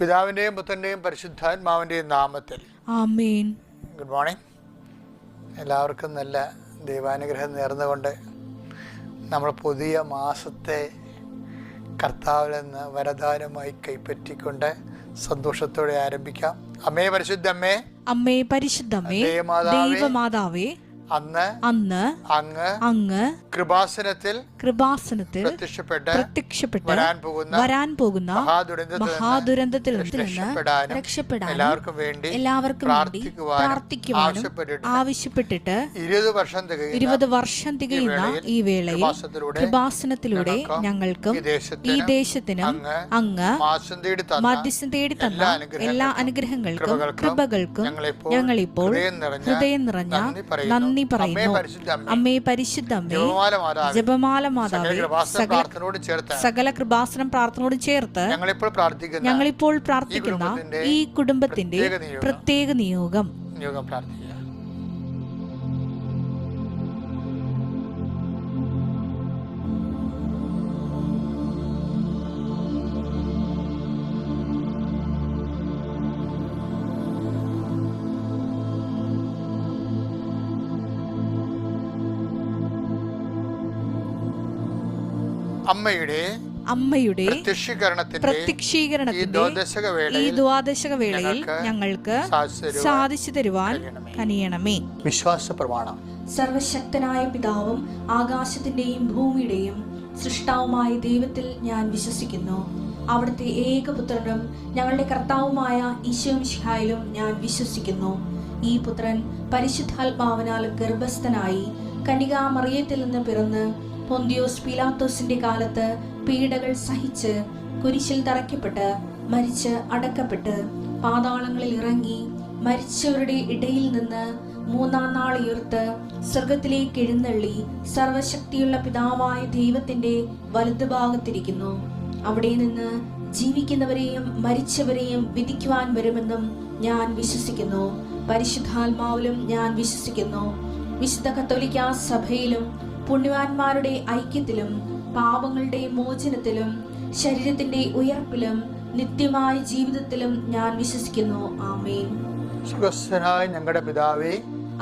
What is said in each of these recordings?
പിതാവിൻ്റെയും പുത്രൻ്റെയും പരിശുദ്ധാത്മാവിൻ്റെയും നാമത്തിൽ ആമേൻ. Good morning. എല്ലാവർക്കും നല്ല ദൈവാനുഗ്രഹം നേർന്നുകൊണ്ട് നമ്മൾ പുതിയ മാസത്തെ കർത്താവിൽ നിന്ന് വരദാനമായി കൈപ്പറ്റിക്കൊണ്ട് സന്തോഷത്തോടെ ആരംഭിക്കാം. അമ്മേ പരിശുദ്ധമ്മേ, അമ്മേ പരിശുദ്ധമ്മേ, ദൈവമാതാവേ, അന്ന് അങ്ങ് കൃപാസനത്തിൽ പ്രത്യക്ഷപ്പെട്ട് വരാൻ പോകുന്ന മഹാദുരന്തത്തിൽ നിന്ന് രക്ഷപ്പെടാൻ എല്ലാവർക്കും വേണ്ടി പ്രാർത്ഥിക്കുവാനും ആവശ്യപ്പെട്ടിട്ട് 20 വർഷം തികയുന്ന ഈ വേളയിൽ കൃപാസനത്തിലൂടെ ഞങ്ങൾക്കും ഈ ദേശത്തിനും അങ്ങ് മധ്യസ്ഥം തേടി തന്ന എല്ലാ അനുഗ്രഹങ്ങൾക്കും കൃപകൾക്കും ഞങ്ങളിപ്പോൾ ഹൃദയം നിറഞ്ഞ നന്ദി പറയുന്നു. അമ്മേ പരിശുദ്ധമ്മേ, ജപമാല മാതാവേ, സകല കൃപാസനം പ്രാർത്ഥനയോട് ചേർത്ത് ഞങ്ങളിപ്പോൾ പ്രാർത്ഥിക്കുന്ന ഈ കുടുംബത്തിന്റെ പ്രത്യേക നിയോഗം പ്രാർത്ഥിക്കുക. അമ്മയുടെ പ്രത്യക്ഷീകരണത്തിന്റെ ഈ ദ്വാദശക വേളയിൽ ഞങ്ങൾക്ക് സാധിച്ചു തരുവാൻ കനിയണമേ. വിശ്വാസ പ്രമാണം. സർവശക്തനായ പിതാവും ആകാശത്തിന്റെയും ഭൂമിയുടെയും സൃഷ്ടാവുമായ ദൈവത്തിൽ ഞാൻ വിശ്വസിക്കുന്നു. അവിടുത്തെ ഏകപുത്രനും ഞങ്ങളുടെ കർത്താവുമായ ഈശോ മിശിഹായിലും ഞാൻ വിശ്വസിക്കുന്നു. ഈ പുത്രൻ പരിശുദ്ധാത്മാവിനാൽ ഗർഭസ്ഥനായി കന്യകാമറിയത്തിൽ നിന്ന് പിറന്ന് പൊന്തിയോസ് പീലാത്തോസിന്റെ കാലത്ത് പീഡകൾ സഹിച്ച് കുരിശിൽ തറയ്ക്കപ്പെട്ട് മരിച്ച് അടക്കപ്പെട്ട് പാതാളങ്ങളിൽ ഇറങ്ങി മരിച്ചവരുടെ ഇടയിൽ നിന്ന് 3-ാം നാൾ ഉയർത്ത് സ്വർഗത്തിലേക്ക് എഴുന്നള്ളി സർവശക്തിയുള്ള പിതാവായ ദൈവത്തിന്റെ വലതുഭാഗത്തിരിക്കുന്നു. അവിടെ നിന്ന് ജീവിക്കുന്നവരെയും മരിച്ചവരെയും വിധിക്കുവാൻ വരുമെന്നും ഞാൻ വിശ്വസിക്കുന്നു. പരിശുദ്ധാത്മാവിലും ഞാൻ വിശ്വസിക്കുന്നു. വിശുദ്ധ കത്തോലിക്കാ സഭയിലും പുണ്യവാന്മാരുടെ ഐക്യത്തിലും പാപങ്ങളുടെ മോചനത്തിലും ശരീരത്തിന്റെ ഉയർപ്പിലും നിത്യമായ ജീവിതത്തിലും ഞാൻ വിശ്വസിക്കുന്നു. ആമേൻ. സ്വർഗ്ഗസ്ഥനായ ഞങ്ങളുടെ പിതാവേ,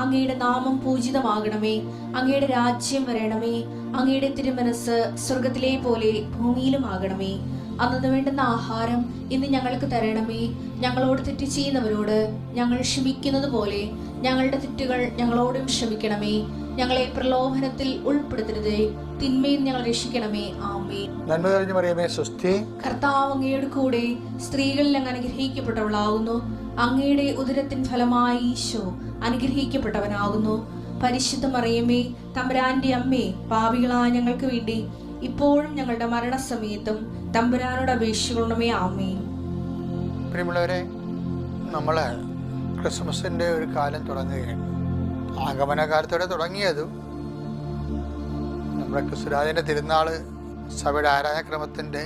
അങ്ങയുടെ നാമം പൂജിതമാകണമേ. അങ്ങയുടെ രാജ്യം വരണമേ. അങ്ങയുടെ തിരുമനസ് സ്വർഗത്തിലെ പോലെ ഭൂമിയിലും ആകണമേ. അന്നു വേണ്ടുന്ന ആഹാരം ഇന്ന് ഞങ്ങൾക്ക് തരണമേ. ഞങ്ങളോട് തെറ്റ് ചെയ്യുന്നവരോട് ഞങ്ങൾ ക്ഷമിക്കുന്നത് പോലെ ഞങ്ങളുടെ തെറ്റുകൾ ഞങ്ങളോടും ക്ഷമിക്കണമേ. ഞങ്ങളെ പ്രലോഭനത്തിൽ ഉൾപ്പെടുത്തരുതേ, തിന്മയിൽ ഞങ്ങൾ രക്ഷിക്കണമേ. ആമേൻ. നന്മ നിറഞ്ഞ മറിയമേ, സ്വസ്തി. കർത്താവ് അങ്ങയുടെ കൂടെ സ്ത്രീകളിൽ അങ്ങ് അനുഗ്രഹിക്കപ്പെട്ടവളാകുന്നു. അങ്ങയുടെ ഉദരത്തിൻ ഫലമായി ഈശോ അനുഗ്രഹിക്കപ്പെട്ടവനാകുന്നു. പരിശുദ്ധ മറിയമേ, തമ്പുരാന്റെ അമ്മേ, പാപികളായ ഞങ്ങൾക്ക് വേണ്ടി ഇപ്പോഴും ഞങ്ങളുടെ മരണസമയത്തും തമ്പുരാനോട് അപേക്ഷിക്കണമേ. ആമേൻ. പ്രിയമുള്ളവരെ, നമ്മൾ ക്രിസ്മസിന്റെ ഒരു കാലം തുടങ്ങുകയാണ്. ആഗമനകാലത്തോടെ തുടങ്ങിയതും നമ്മുടെ ക്രിസ്തുരാജന്റെ തിരുനാള് സഭയുടെ ആരാധനാക്രമത്തിന്റെ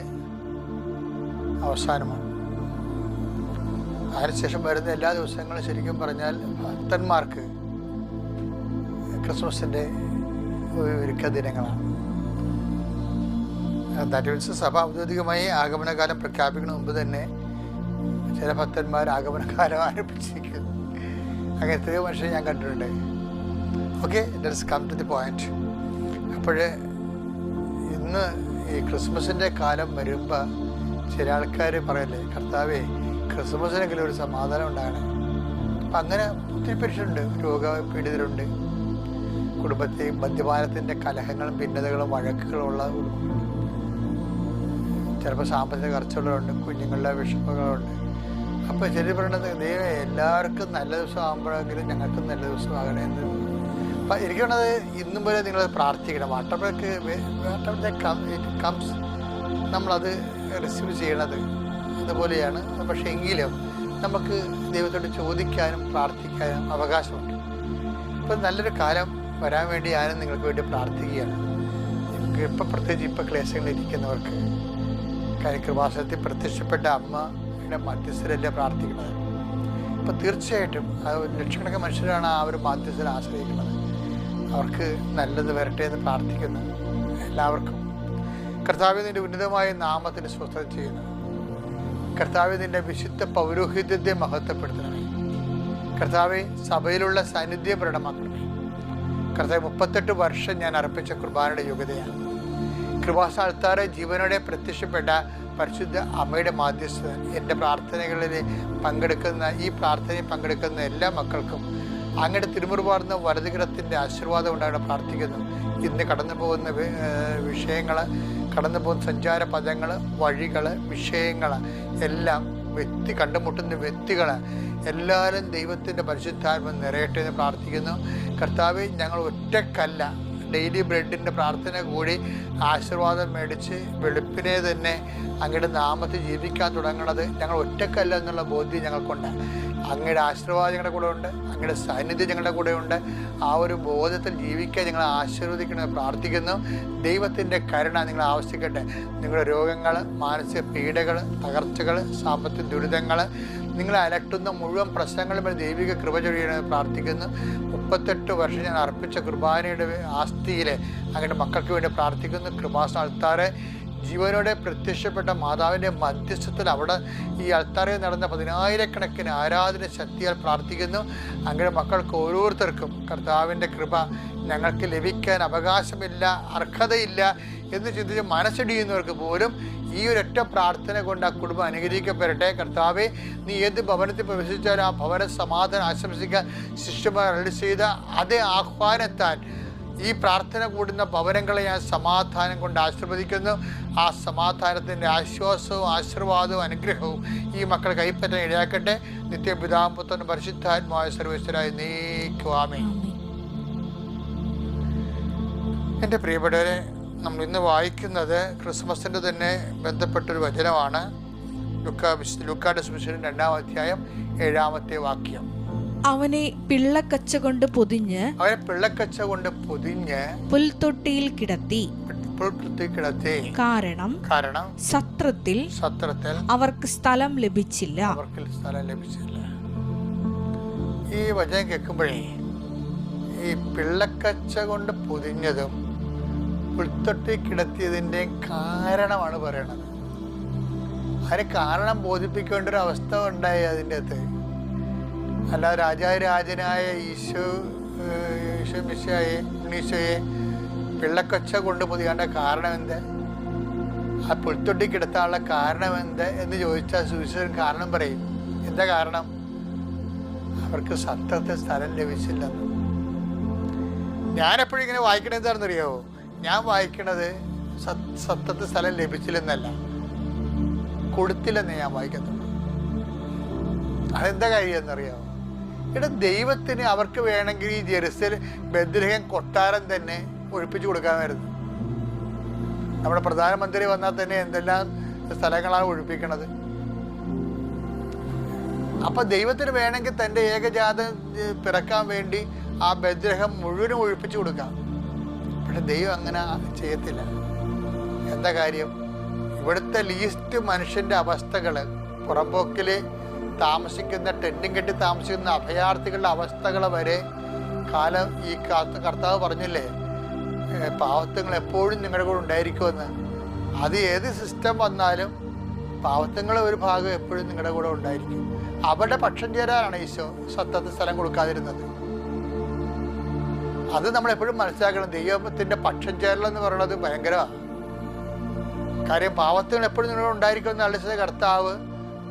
അവസാനമാണ്. അതിനുശേഷം വരുന്ന എല്ലാ ദിവസങ്ങളും ശരിക്കും പറഞ്ഞാൽ ഭക്തന്മാർക്ക് ക്രിസ്മസിന്റെ ഒരുക്ക ദിനങ്ങളാണ്. സഭ ഔദ്യോഗികമായി ആഗമനകാലം പ്രഖ്യാപിക്കുന്ന മുമ്പ് തന്നെ ചില ഭക്തന്മാർ ആഗമനകാലം ആരംഭിച്ചിരിക്കുന്നു. അങ്ങനെ എത്രയോ മനുഷ്യരെ ഞാൻ കണ്ടിട്ടുണ്ട്. Okay, let's come to the point. അപ്പോൾ ഇന്ന് ഈ ക്രിസ്മസിൻ്റെ കാലം വരുമ്പോൾ ചില ആൾക്കാർ പറയല്ലേ, കർത്താവേ ക്രിസ്മസിനെങ്കിലും ഒരു സമാധാനം ഉണ്ടാകണേ. അപ്പം അങ്ങനെ ഒത്തിരി പേരുണ്ട്. രോഗപീഡിതരുണ്ട്, കുടുംബത്തിൽ മദ്യപാനത്തിൻ്റെ കലഹങ്ങളും ഭിന്നതകളും വഴക്കുകളും ഉള്ള, ചിലപ്പോൾ സാമ്പത്തിക ഖർച്ചുള്ളവരുണ്ട്, കുഞ്ഞുങ്ങളുടെ വിഷമങ്ങളുണ്ട്. അപ്പോൾ ശരി പറയണത്, ദൈവം എല്ലാവർക്കും നല്ല ദിവസം ആകുമ്പോഴെങ്കിലും ഞങ്ങൾക്കും നല്ല ദിവസമാകണേ എന്ന്. അപ്പം ഇരിക്കണത് ഇന്നും പോലെ നിങ്ങൾ പ്രാർത്ഥിക്കണം. വാട്ടർബേക്ക് കംസ് നമ്മളത് റിസീവ് ചെയ്യണത് അതുപോലെയാണ്. പക്ഷേ എങ്കിലും നമുക്ക് ദൈവത്തോട് ചോദിക്കാനും പ്രാർത്ഥിക്കാനും അവകാശമുണ്ട്. ഇപ്പം നല്ലൊരു കാലം വരാൻ വേണ്ടി ഞാനും നിങ്ങൾക്ക് വേണ്ടി പ്രാർത്ഥിക്കുകയാണ്. ഇപ്പം പ്രത്യേകിച്ച് ഇപ്പം ക്ലേശങ്ങളിരിക്കുന്നവർക്ക് കൃപാസനത്തിൽ പ്രത്യക്ഷപ്പെട്ട അമ്മയുടെ മധ്യസ്ഥരല്ലേ പ്രാർത്ഥിക്കുന്നത്. അപ്പം തീർച്ചയായിട്ടും ലക്ഷക്കണക്കിന് മനുഷ്യരാണ് ആ ഒരു മധ്യസ്ഥരെ ആശ്രയിക്കുന്നത്. അവർക്ക് നല്ലത് വരട്ടെ എന്ന് പ്രാർത്ഥിക്കുന്നു. എല്ലാവർക്കും കർത്താവിന്റെ ഉന്നതമായ നാമത്തിന് സ്വസ്ഥത ചെയ്യുന്നു. കർത്താവെ, നിൻ്റെ വിശുദ്ധ പൗരോഹിത്യത്തെ മഹത്വപ്പെടുത്തണമേ. കർത്താവെ, സഭയിലുള്ള സാന്നിധ്യം പ്രകടമാക്കണമേ. കർത്താവ് 38 വർഷം ഞാൻ അർപ്പിച്ച കുർബാനയുടെ യോഗ്യതയാണ്. കൃപാസ്ഥാനത്താറെ ജീവനോടെ പ്രത്യക്ഷപ്പെട്ട പരിശുദ്ധ അമ്മയുടെ മാധ്യസ്ഥത എൻ്റെ പ്രാർത്ഥനകളിൽ ഈ പ്രാർത്ഥനയിൽ പങ്കെടുക്കുന്ന എല്ലാ മക്കൾക്കും അങ്ങയുടെ തിരുമുറുപാർന്ന വലതുകരത്തിൻ്റെ ആശീർവാദം ഉണ്ടാകണം പ്രാർത്ഥിക്കുന്നു. ഇന്ന് കടന്നു പോകുന്ന വിഷയങ്ങൾ, കടന്നു പോകുന്ന സഞ്ചാര പദങ്ങൾ, വഴികൾ, വിഷയങ്ങൾ എല്ലാം കണ്ടുമുട്ടുന്ന വ്യക്തികൾ എല്ലാവരും ദൈവത്തിൻ്റെ പരിശുദ്ധാത്മ നിറയട്ടെ എന്ന് പ്രാർത്ഥിക്കുന്നു. കർത്താവെ, ഞങ്ങൾ ഒറ്റക്കല്ല, ഡെയിലി ബ്രെഡിൻ്റെ പ്രാർത്ഥന കൂടി ആശീർവാദം മേടിച്ച് വെളുപ്പിനെ തന്നെ അങ്ങയുടെ നാമത്തിൽ ജീവിക്കാൻ തുടങ്ങണത് ഞങ്ങൾ ഒറ്റക്കല്ല എന്നുള്ള ബോധ്യം ഞങ്ങൾക്കുണ്ട്. അങ്ങയുടെ ആശീർവാദം ഞങ്ങളുടെ കൂടെ ഉണ്ട്, അങ്ങയുടെ സാന്നിധ്യം ഞങ്ങളുടെ കൂടെ ഉണ്ട്. ആ ഒരു ബോധത്തിൽ ജീവിക്കാൻ ഞങ്ങൾ ആശീർവദിക്കണമെന്ന് പ്രാർത്ഥിക്കുന്നു. ദൈവത്തിൻ്റെ കരുണ നിങ്ങൾ ആവശ്യിക്കട്ടെ. നിങ്ങളുടെ രോഗങ്ങൾ, മാനസിക പീഡകൾ, തകർച്ചകൾ, സാമ്പത്തിക ദുരിതങ്ങൾ, നിങ്ങളെ അലട്ടുന്ന മുഴുവൻ പ്രശ്നങ്ങളും ദൈവിക കൃപ ചൊരിയണമെന്ന് പ്രാർത്ഥിക്കുന്നു. 38 വർഷം ഞാൻ അർപ്പിച്ച കുർബാനയുടെ ആസ്തിയിൽ അങ്ങയുടെ മക്കൾക്ക് വേണ്ടി പ്രാർത്ഥിക്കുന്നു. കൃപാസന അൾത്താറെ ജീവനോടെ പ്രത്യക്ഷപ്പെട്ട മാതാവിൻ്റെ മധ്യസ്ഥത്തിൽ അവിടെ ഈ അൾത്താറയിൽ നടന്ന 10,000-കണക്കിന് ആരാധന ശക്തിയാൽ പ്രാർത്ഥിക്കുന്നു. അങ്ങനെ മക്കൾക്ക് ഓരോരുത്തർക്കും കർത്താവിൻ്റെ കൃപ ഞങ്ങൾക്ക് ലഭിക്കാൻ അവകാശമില്ല, അർഹതയില്ല എന്ന് ചിന്തിച്ച് മനസ്സിടിയുന്നവർക്ക് പോലും ഈ ഒരൊറ്റ പ്രാർത്ഥന കൊണ്ട് ആ കുടുംബം അനുഗ്രഹിക്കപ്പെടട്ടെ. കർത്താവെ, നീ ഏത് ഭവനത്തിൽ പ്രവേശിച്ചാലും ആ ഭവന സമാധാനം ആശംസിക്കാൻ ശിഷ്യന്മാർ അരുളി ചെയ്ത അതേ ആഹ്വാനത്താൽ ഈ പ്രാർത്ഥന കൂടുന്ന ഭവനങ്ങളെ ഞാൻ സമാധാനം കൊണ്ട് ആശീർവദിക്കുന്നു. ആ സമാധാനത്തിൻ്റെ ആശ്വാസവും ആശീർവാദവും അനുഗ്രഹവും ഈ മക്കൾ കൈപ്പറ്റാൻ ഇടയാക്കട്ടെ. നിത്യപിതാവും പുത്രനും പരിശുദ്ധാത്മാവായ സർവേശ്വരായ നീക്കുവാമേ. എൻ്റെ പ്രിയപ്പെട്ടവരെ, നമ്മൾ ഇന്ന് വായിക്കുന്നത് ക്രിസ്മസിൻ്റെ തന്നെ ബന്ധപ്പെട്ടൊരു വചനമാണ്. ലൂക്കായുടെ സുവിശേഷം 2-ാം അധ്യായം 7-ാമത്തെ വാക്യം. അവനെ പിള്ളക്കച്ച കൊണ്ട് പൊതിഞ്ഞ് പുൽത്തൊട്ടിയിൽ കിടത്തി. കാരണം സത്രത്തിൽ അവർക്ക് സ്ഥലം ലഭിച്ചില്ല. ഈ വചനം കേൾക്കുമ്പോഴേ ഈ പിള്ളക്കച്ച കൊണ്ട് പൊതിഞ്ഞതും പുൽത്തൊട്ടി കിടത്തിയതിൻ്റെ കാരണമാണ് പറയണത്. അതിന് കാരണം ബോധിപ്പിക്കേണ്ട ഒരു അവസ്ഥ ഉണ്ടായി അതിൻ്റെ അകത്ത്. അല്ലാതെ രാജാതിരാജനായ ഈശോ മിശിഹായെ, ഉണ്ണീശോയെ പിള്ളക്കൊച്ച കൊണ്ട് പൊതിയേണ്ട കാരണം എന്ത്? ആ പുൽത്തൊട്ടി കിടത്താനുള്ള കാരണം എന്ത് എന്ന് ചോദിച്ചാൽ സുവിശേഷൻ കാരണം പറയും. എന്താ കാരണം? അവർക്ക് സത്രത്തിൽ സ്ഥലം ലഭിച്ചില്ലെന്ന്. ഞാനെപ്പോഴും ഇങ്ങനെ വായിക്കണത് എന്താണെന്നറിയാമോ? ഞാൻ വായിക്കണത് സത്രത്തിൽ സ്ഥലം ലഭിച്ചില്ലെന്നല്ല, കൊടുത്തില്ലെന്ന് ഞാൻ വായിക്കത്തുള്ളൂ. അതെന്താ കാര്യം എന്നറിയാമോ? ഇവിടെ ദൈവത്തിന് അവർക്ക് വേണമെങ്കിൽ ഈ ജെറുസലേം ബെത്ലഹേം കൊട്ടാരം തന്നെ ഒഴിപ്പിച്ചു കൊടുക്കാമായിരുന്നു. നമ്മുടെ പ്രധാനമന്ത്രി വന്നാൽ തന്നെ എന്തെല്ലാം സ്ഥലങ്ങളാണ് ഒഴിപ്പിക്കണത്. അപ്പൊ ദൈവത്തിന് വേണമെങ്കിൽ തൻ്റെ ഏകജാതം പിറക്കാൻ വേണ്ടി ആ ബെത്ലഹേം മുഴുവനും ഒഴിപ്പിച്ചു കൊടുക്കാം. പക്ഷെ ദൈവം അങ്ങനെ ചെയ്യത്തില്ല. എന്താ കാര്യം? ഇവിടുത്തെ ലീസ്റ്റ് മനുഷ്യൻ്റെ അവസ്ഥകൾ, പുറമ്പോക്കില് താമസിക്കുന്ന, ടെൻറ്റും കെട്ടി താമസിക്കുന്ന അഭയാർത്ഥികളുടെ അവസ്ഥകൾ വരെ കാലം ഈ കർത്താവ് പറഞ്ഞില്ലേ, പാവത്തങ്ങൾ എപ്പോഴും നിങ്ങളുടെ കൂടെ ഉണ്ടായിരിക്കുമെന്ന്. അത് ഏത് സിസ്റ്റം വന്നാലും പാവത്തങ്ങളെ ഒരു ഭാഗം എപ്പോഴും നിങ്ങളുടെ കൂടെ ഉണ്ടായിരിക്കും. അവരുടെ പക്ഷം ചേരാനാണ് ഈശോ സത്യത്തിൽ സ്ഥലം കൊടുക്കാതിരുന്നത്. അത് നമ്മളെപ്പോഴും മനസ്സിലാക്കണം. ദൈവത്തിൻ്റെ പക്ഷം ചേരലെന്ന് പറയുന്നത് ഭയങ്കരമാണ്. കാര്യം പാവത്തങ്ങൾ എപ്പോഴും നിങ്ങളുടെ ഉണ്ടായിരിക്കുമെന്ന് അളിച്ചത് കർത്താവ്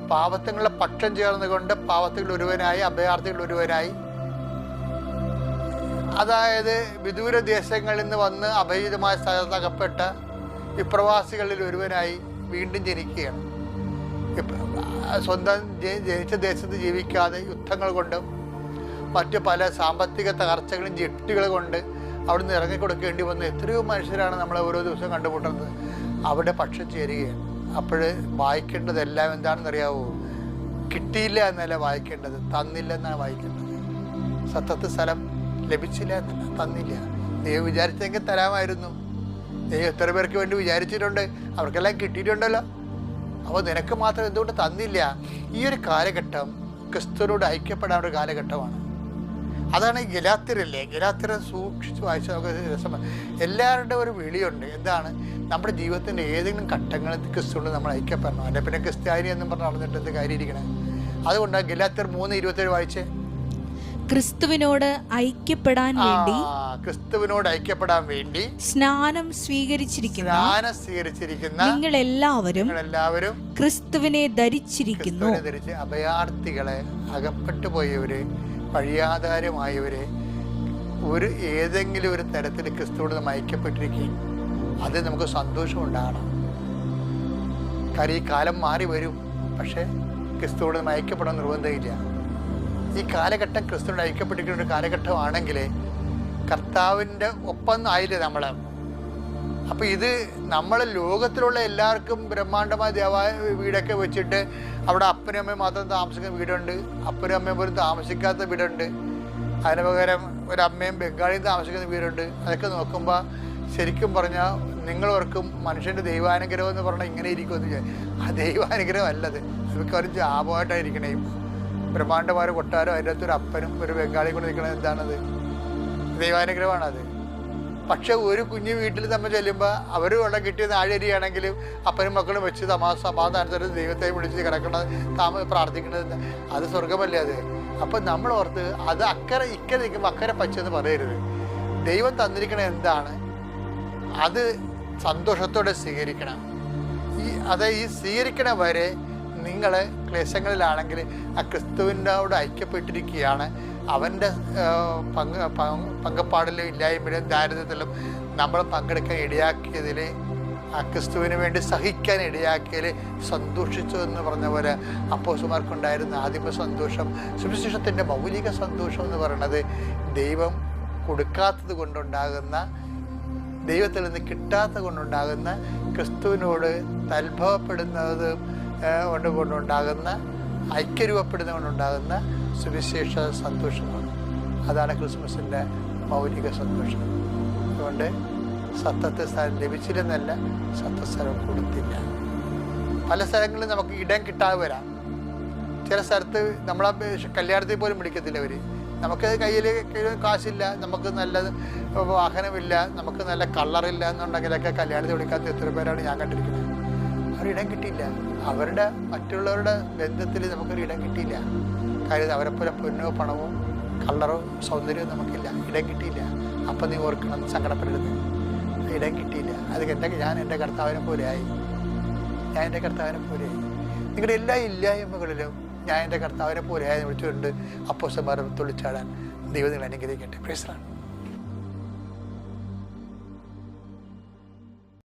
പാവത്തങ്ങളുടെ പക്ഷം ചേർന്നുകൊണ്ട് പാവത്തകൾ ഒരുവനായി, അഭയാർത്ഥികൾ ഒരുവനായി, അതായത് വിദൂര ദേശങ്ങളിൽ നിന്ന് വന്ന് അഭയമായ സ്ഥലത്ത് അകപ്പെട്ട വിപ്രവാസികളിൽ ഒരുവനായി വീണ്ടും ജനിക്കുകയാണ്. സ്വന്തം ജനിച്ച ദേശത്ത് ജീവിക്കാതെ യുദ്ധങ്ങൾ കൊണ്ടും മറ്റു പല സാമ്പത്തിക തകർച്ചകളും ജെട്ടുകൾ കൊണ്ട് അവിടുന്ന് ഇറങ്ങിക്കൊടുക്കേണ്ടി വന്ന എത്രയോ മനുഷ്യരാണ് നമ്മളെ ഓരോ ദിവസവും കണ്ടുമുട്ടുന്നത്. അവിടെ പക്ഷം ചേരുകയാണ്. അപ്പോൾ വായിക്കേണ്ടതെല്ലാം എന്താണെന്നറിയാവോ? കിട്ടിയില്ല എന്നല്ല വായിക്കേണ്ടത്, തന്നില്ല എന്നാണ് വായിക്കേണ്ടത്. സത്യത്തിൽ സ്ഥലം ലഭിച്ചില്ല എന്നല്ല, തന്നില്ല. ദൈവം വിചാരിച്ചെങ്കിൽ തരാമായിരുന്നു. ദൈവം എത്ര പേർക്ക് വേണ്ടി വിചാരിച്ചിട്ടുണ്ട്, അവർക്കെല്ലാം കിട്ടിയിട്ടുണ്ടല്ലോ. അപ്പോൾ നിനക്ക് മാത്രം എന്തുകൊണ്ട് തന്നില്ല? ഈ ഒരു കാലഘട്ടം ക്രിസ്തുവിനോട് ഐക്യപ്പെടാൻ ഒരു കാലഘട്ടമാണ്. അതാണ് ഈ ഗലാത്യരല്ലേ. ഗലാത്യരെ സൂക്ഷിച്ച് വായിച്ചാൽ നമുക്ക് രസമാണ്. എല്ലാവരുടെയും ഒരു വിളിയുണ്ട്. എന്താണ്? നമ്മുടെ ജീവിതത്തിൻ്റെ ഏതെങ്കിലും ഘട്ടങ്ങളിൽ ക്രിസ്തുവിനോട് നമ്മൾ ഐക്യപ്പെടണം. അല്ലെ പിന്നെ ക്രിസ്ത്യാനി എന്നും പറഞ്ഞ് നടന്നിട്ട് എന്ത് കാര്യം ഇരിക്കണേ? അതുകൊണ്ടാണ് ഗലാത്യർ 3:27 വായിച്ചേ. ക്രിസ്തുവിനോട് ഐക്യപ്പെടാൻ വേണ്ടി സ്നാനം സ്വീകരിച്ചിരിക്കുന്ന നിങ്ങളെല്ലാവരും ക്രിസ്തുവിനെ ധരിച്ചിരിക്കുന്നു. അഭയാർത്ഥികളെ, അകപ്പെട്ടു പോയവര്, വഴിയാധാരമായവര് ഏതെങ്കിലും ഒരു തരത്തിൽ ക്രിസ്തുവോട് നമ്മൾ ഐക്യപ്പെട്ടിരിക്കുകയും അത് നമുക്ക് സന്തോഷം ഉണ്ടാകണം. കാര്യം ഈ കാലം മാറി വരും, പക്ഷെ ക്രിസ്തുവോട് നമ്മൾ ഐക്യപ്പെടാൻ നിർബന്ധമില്ല. ഈ കാലഘട്ടം ക്രിസ്തുവിനോട് ഐക്യപ്പെട്ടിരിക്കുന്ന ഒരു കാലഘട്ടമാണെങ്കിൽ കർത്താവിൻ്റെ ഒപ്പം ആയില്ലേ നമ്മൾ. അപ്പം ഇത് നമ്മൾ ലോകത്തിലുള്ള എല്ലാവർക്കും ബ്രഹ്മാണ്ഡമായ ദേവാലയ വീടൊക്കെ വെച്ചിട്ട് അവിടെ അപ്പനും അമ്മയും മാത്രം താമസിക്കുന്ന വീടുണ്ട്, അപ്പനും അമ്മയും പോലും താമസിക്കാത്ത വീടുണ്ട്, അതിന് പകരം ഒരമ്മയും ബംഗാളിയും താമസിക്കുന്ന വീടുണ്ട്. അതൊക്കെ നോക്കുമ്പോൾ ശരിക്കും പറഞ്ഞാൽ നിങ്ങളവർക്കും മനുഷ്യൻ്റെ ദൈവാനുഗ്രഹം എന്ന് പറഞ്ഞാൽ ഇങ്ങനെ ഇരിക്കുമെന്ന്. ആ ദൈവാനുഗ്രഹം അല്ലത്, അതൊക്കെ ഒരു ജാപമായിട്ടായിരിക്കണേ. ബ്രഹ്മാണ്ഡമാർ കൊട്ടാരോ അതിൻ്റെ അകത്തൊരു അപ്പനും ഒരു ബംഗാളിയും കൂടെ നിൽക്കണത് എന്താണത്? ദൈവാനുഗ്രഹമാണത്. പക്ഷെ ഒരു കുഞ്ഞു വീട്ടിൽ നമ്മൾ ചെല്ലുമ്പോൾ അവർ വെള്ളം കിട്ടിയത് ആഴരിയാണെങ്കിലും അപ്പനും മക്കളും വെച്ച് സമാധാനത്തോടെ ദൈവത്തെ വിളിച്ച് കിടക്കണത് പ്രാർത്ഥിക്കണത് അത് സ്വർഗമല്ലേ അത്? അപ്പം നമ്മൾ ഓർത്ത് അത് ഇക്കരെ നിൽക്കുമ്പോൾ അക്കരെ പച്ചെന്ന് പറയരുത്. ദൈവം തന്നിരിക്കണത് എന്താണ് അത് സന്തോഷത്തോടെ സ്വീകരിക്കണം. ഈ സ്വീകരിക്കണ വരെ നിങ്ങൾ ക്ലേശങ്ങളിലാണെങ്കിൽ ആ ക്രിസ്തുവിനോട് ഐക്യപ്പെട്ടിരിക്കുകയാണ്. അവൻ്റെ പങ്കപ്പാടിലും ഇല്ലായ്മയിലും ദാരിദ്ര്യത്തിലും നമ്മൾ പങ്കെടുക്കാൻ ഇടയാക്കിയതിൽ, ആ ക്രിസ്തുവിന് വേണ്ടി സഹിക്കാൻ ഇടയാക്കിയതിൽ സന്തോഷിച്ചു എന്ന് പറഞ്ഞ പോലെ അപ്പോസ്തലന്മാർക്കുണ്ടായിരുന്ന ആദിമ സന്തോഷം, സുവിശേഷത്തിൻ്റെ മൗലിക സന്തോഷം എന്ന് പറയുന്നത് ദൈവം കൊടുക്കാത്തത് കൊണ്ടുണ്ടാകുന്ന, ദൈവത്തിൽ നിന്ന് കിട്ടാത്തത് കൊണ്ടുണ്ടാകുന്ന, ക്രിസ്തുവിനോട് തൽഭവപ്പെടുന്നത് കൊണ്ടുണ്ടാകുന്ന, ഐക്യരൂപപ്പെടുന്നത് കൊണ്ടുണ്ടാകുന്ന സുവിശേഷ സന്തോഷമാണ്. അതാണ് ക്രിസ്മസിൻ്റെ മൗലിക സന്തോഷം. അതുകൊണ്ട് സത്യത്തെ സ്ഥലം ലഭിച്ചില്ലെന്നല്ല, സത്യസ്ഥലം കൊടുത്തില്ല. പല സ്ഥലങ്ങളിൽ നമുക്ക് ഇടം കിട്ടാതെ വരാം. ചില സ്ഥലത്ത് നമ്മളെ കല്യാണത്തിൽ പോലും വിളിക്കത്തില്ല അവർ. നമുക്ക് കയ്യിൽ കാശില്ല, നമുക്ക് നല്ല വാഹനമില്ല, നമുക്ക് നല്ല കളറില്ല എന്നുണ്ടെങ്കിലൊക്കെ കല്യാണത്തിൽ വിളിക്കാത്ത എത്ര പേരാണ് ഞാൻ കണ്ടിരിക്കുന്നത്. അവരിടം കിട്ടിയില്ല. അവരുടെ മറ്റുള്ളവരുടെ ബന്ധത്തിൽ നമുക്കൊരു ഇടം കിട്ടിയില്ല. കാര്യം അവരെപ്പോലെ പൊന്നോ പണമോ കളറോ സൗന്ദര്യമോ നമുക്കില്ല, ഇടം കിട്ടിയില്ല. അപ്പം നീ ഓർക്കണം, സങ്കടപ്പെടരുത്, ഇടം കിട്ടിയില്ല. അത് ഞാൻ എൻ്റെ കർത്താവിനെ പോലെയായി. നിങ്ങളുടെ എല്ലാ ഇല്ലായ്മകളിലും ഞാൻ എൻ്റെ കർത്താവിനെ പോലെയായി വിളിച്ചുകൊണ്ട് അപ്പോസ്തലന്മാരെ തുള്ളിച്ചാടാൻ ദൈവം നിങ്ങളെ അനുഗ്രഹിക്കട്ടെ. Praise the Lord.